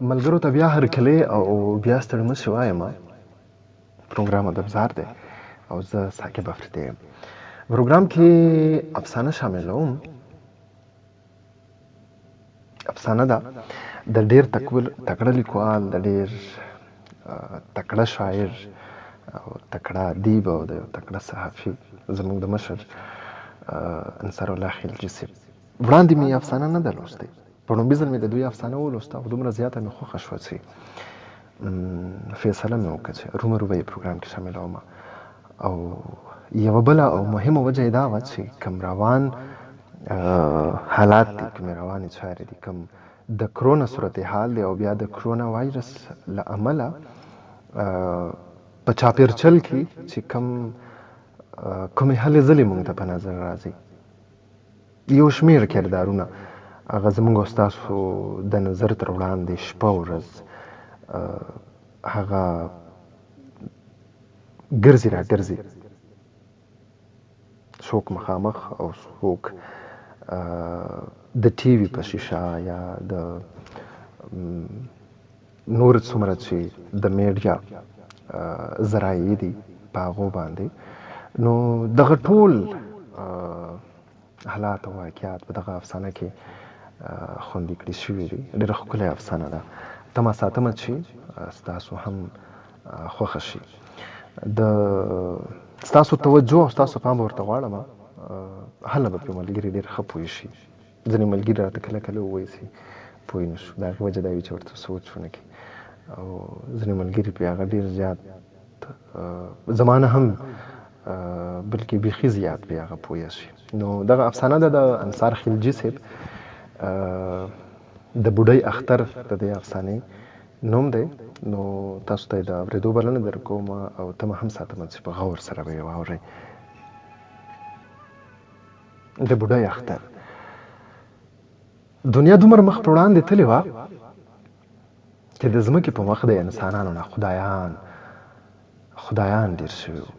ملګرو ته بیا هرکلی او بیا ستړي مه شئ وایم. پروګرام ادبزار دی او زه ثاقب افریدی یم. پروګرام کې افسانه شاملوم. افسانه ده د ډېر تکړه لیکوال، د ډېر تکړه شاعر او تکړه ادیب او د تکړه صحافي زموږ د مشر انصار الله خلجي صاحب. وړاندې مې افسانه نه ده لوستې. په لومړي ځل مې د دوی افسانه ولوسته او دومره زیاته مې خوښه شوه چې فیصله مې وکړه چې رومرو به یې پروګرام کې شاملوم. او یوه بله او مهمه وجه یې دا وه چې کوم روان حالات دي، کومې روانې چارې دي، کوم د کرونا صورتحال دی او بیا د کرونا وایرس له امله په چاپېرچل کې چې کومې هلې ځلې موږ ته په نظر راځي. یو شمېر کردارونه هغه زموږ او ستاسو د نظر تر وړاندې شپه ورځ هغه ګرځي را ګرځي، څوک مخامخ او څوک د ټي وي په شیشه یا د نور څومره چې د میډیا ذرایع دي په هغو باندې. نو دغه ټول حالات او واقعات په دغه افسانه کې خوندي کړي شوي دي. ډېره ښکلې افسانه ده. تمه ساتمه چې ستاسو هم خوښه شي. د ستاسو توجه او ستاسو پام به ورته غواړم. هله به پرې ملګري ډېر ښه پوه شي. ځینې ملګري راته کله کله ووایي چې پوه نه شو. د هغې وجه دا وي چې ورته سوچ ونه کړي. او ځینې ملګري پرې هغه ډېر زیات زما نه هم بلکې بیخي زیات پرې هغه پوه شي. نو دغه افسانه ده د انصار خلجي صاحب. د بوډۍ اختر د دې افسانې نوم دی. نو تاسو ته یې د اورېدو بلنه در کوم او تمه هم ساتم چې په غور سره به یې واورئ. د بوډۍ اختر. دنیا دومره مخ په وړاندې تللې وه چې د ځمکې په مخ د انسانانو نه خدایان ډېر شوي وو.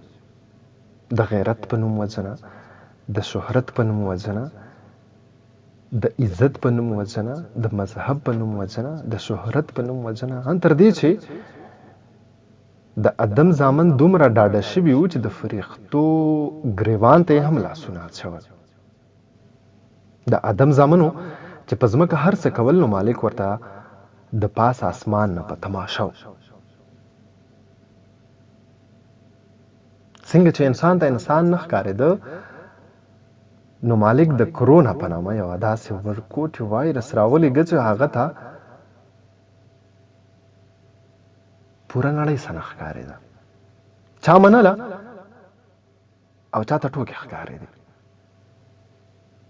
د غیرت په نوم وژنه، د شهرت په نوم وژنه، د عزت په نوم وژنه، د مذهب په نوم وژنه، د شهرت په نوم وژنه، ان تر دې چې د ادم زامن دومره ډاډه شوي وو چې د فرښتو ګریوان ته یې هم لاسونه اچول. د ادم زامنو چې په ځمکه هر څه کول، نو مالک ورته د پاس اسمان نه په تماشه و. څنګه چې انسان ته انسان نه ښکارېده، نو مالک د کرونا په نامه یوه داسې ورکوټې وایرس راولېږه چې هغه ته پوره نړۍ څه نه ښکارېده. چا منله او چا ته ټوکې ښکارېدې.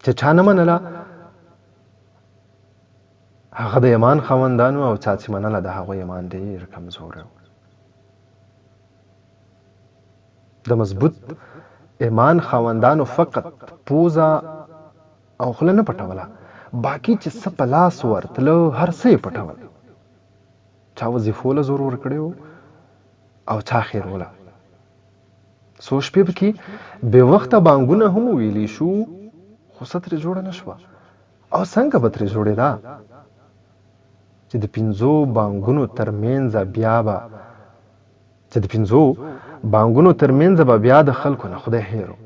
چې چا نه منله هغه د ایمان خاوندانو او چا چې منله د هغو ایمان ډېر کمزوری و. د مضبوط ایمان خاوندانو فقط پوزه او خوله نه پټوله، باقي چې څه په لاس ورتله هر څه یې پټول. چا وظیفو له زور ورکړی و او چا خیروله. څو شپې پکې بې وخته بانګونه هم ویلی شو، خو څه ترې جوړه نه شوه. او څنګه به ترې جوړېده چې د 5 بانګونو ترمنځ به بیا د خلکو نه خدای هېرو.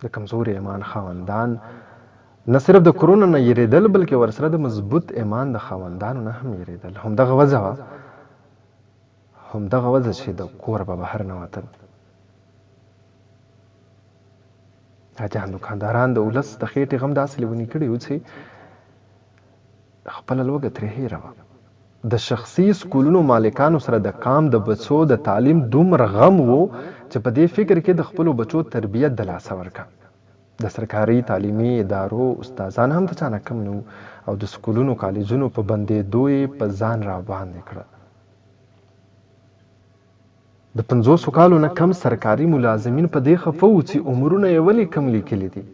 د کمزوري ایمان خاوندان نه صرف د کرونا نه یېرېدل، بلکې ورسره د مضبوط ایمان د خاوندانو نه هم یېرېدل. همدغه وضع چې د کور به بهر نه وتل. حاجیان دوکانداران د ولس د خېټې غم داسې لیوني کړي وو چې خپله لوږه ترې هېره وه. د شخصي سکولونو مالکانو سره د کام د بچو د تعلیم دومره غم وو چې په دې فکر کې د خپلو بچو تربیت د لاسه ورکړه. د سرکاري تعلیمي ادارو استادان هم د چا نه کم نه وو او د سکولونو کالجونو په بندېدو یې په ځان را باندې کړه. د 50 کالو نه کم سرکاري ملازمین په دې خفه وو چې عمرونه یې ولې کم لیکلي دي.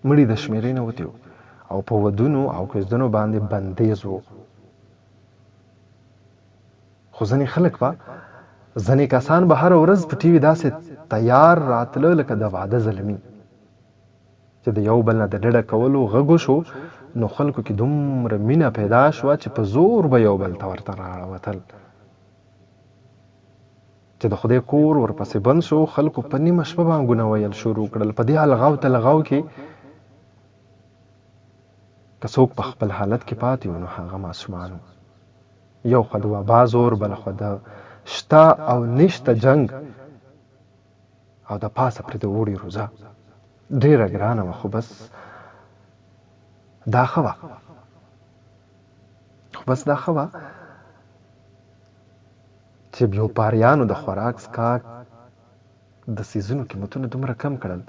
مړي د شمېرې نه وتي وو او په ودونو او کوژدنو باندې بندیز وو. خو ځینې کسان به هره ورځ په ټي وي داسې تیار راتله لکه د واده زلمي. چې د یو بل نه د ډډه کولو غږ وشو نو خلکو کې دومره مینه پیدا شوه چې په زور به یو بل ته ورته راوتل چې د خدای کور ورپسې بند شو. خلکو په نیمه شپه بانګونه ویل شروع کړل. په دې الغاو تلغاو کې که څوک په خپل حالت کې پاتې و نو هغه ماشومان یو خوا د وبا زور بله خوا د شته او نشته جنګ او د پاسه پرې د اوړي روزه ډېره ګرانه وه. خو بس دا ښه وه چې بیوپاریانو د خوراک څښاک د څیزونو قیمتونه دومره کم کړل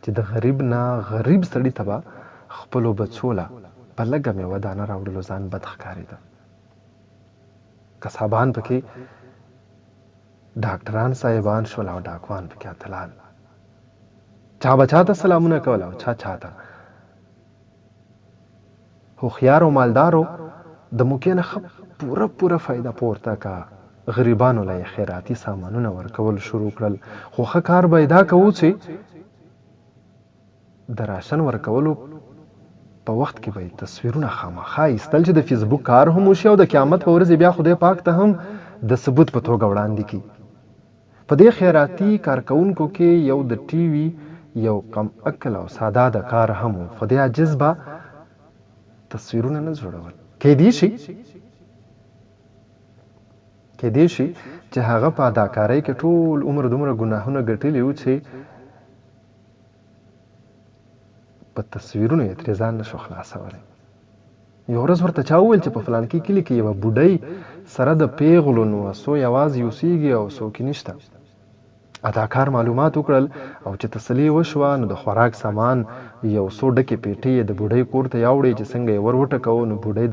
چې د غریب نه غریب سړي ته به خپلو بچو له په لږه میوه دانه راوړلو ځان بد ښکارېده. قصابان پکې ډاکټران صاحبان شول او ډاکوان پکې اتلان. چا به چاته سلامونه کول او چا چاته. هوښیار او مالدارو د موقع نه ښه پوره فایده پورته کا. غریبانو له یې خیراتي سامانونه ورکول شروع کړل. خو ښه کار به یې دا کوو چې د راشن ورکولو په وخت کې به یې تصویرونه خامخا ایستل چې د فیسبوک کار هم وشي او د قیامت په ورځ بیا خدای پاک ته هم د ثبوت په توګه وړاندې کړي. په دې خیراتي کارکوونکو کې یو د ټي وي یو کم عقل او ساده د کار هم و. خو دې عاجز به تصویرونه نه جوړول. کیدای شي چې هغه په اداکارۍ کې ټول عمر دومره ګناهونه ګټلي وو چې په تصویرونو یې ترې ځان نشو خلاصولی. یو ورځ ورته چا وویل چې په فلانکي کلي کې یوه بوډۍ سره د پیغلو نو څو یوازې اوسېږي او څوک یې نشته. اداکار معلومات وکړل او چې تسلي وشوه نو د خوراک سامان یو څو ډکې پیټۍ یې د بوډۍ کور ته یوړې چې څنګه یې ور وټکوو نو بوډۍ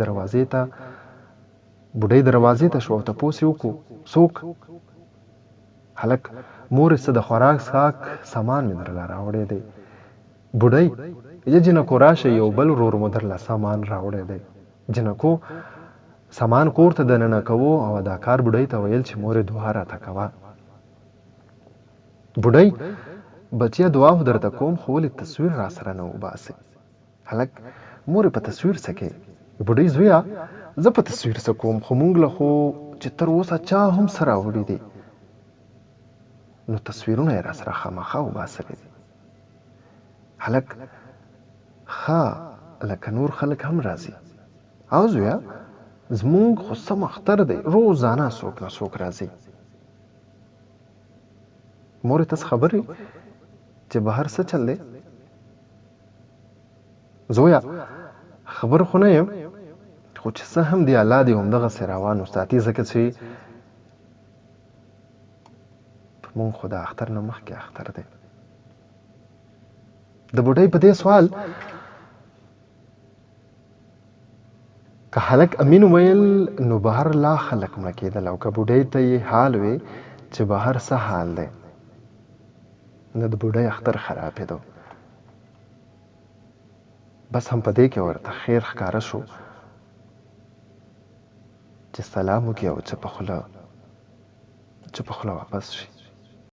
دروازې ته شو او تپوس یې وکړو څوک؟ هلک مورې څه د خوراک څښاک سامان مې درله راوړی دی. بوډۍ جنکو راشه یو بل ورور مو درله سامان راوړی دی. جنکو سامان کور ته دننه کوو او اداکار بوډۍ ته ویل چې مورې دعا راته کوه. بوډۍ بچیه دعا خو درته کوم خو ولې تصویر را سره نه وباسې؟ هلک مورې په تصویر څه کې؟ بوډۍ زویه زه په تصویر څه کوم خو مونږ له خو چې تر اوسه چا هم څه راوړي دي نو تصویرونه یې را سره خامخا وباسلي دي. هلک ښه لکه نور خلک هم راځي. او زویه زمونږ خو سم اختر دی روزانه څوک نه څوک راځي. مورې تاسو خبرې چې بهر څه چل دی؟ زویه خبر خو نه یم خو چې څه هم دی الله دې همدغسې روان وساتي ځکه چې مونږ خو د اختر نه مخکې اختر دی. د بوډۍ په دې سوال که هلک امین ویل نو بهر لا خلک مړه کېدل او که بوډۍ ته یې حال وی چې بهر څه حال دی نو د بوډۍ اختر خرابېدو. بس هم په دې کې ورته خیر ښکاره شو چې سلام وکړي او چپه خوله واپس شي.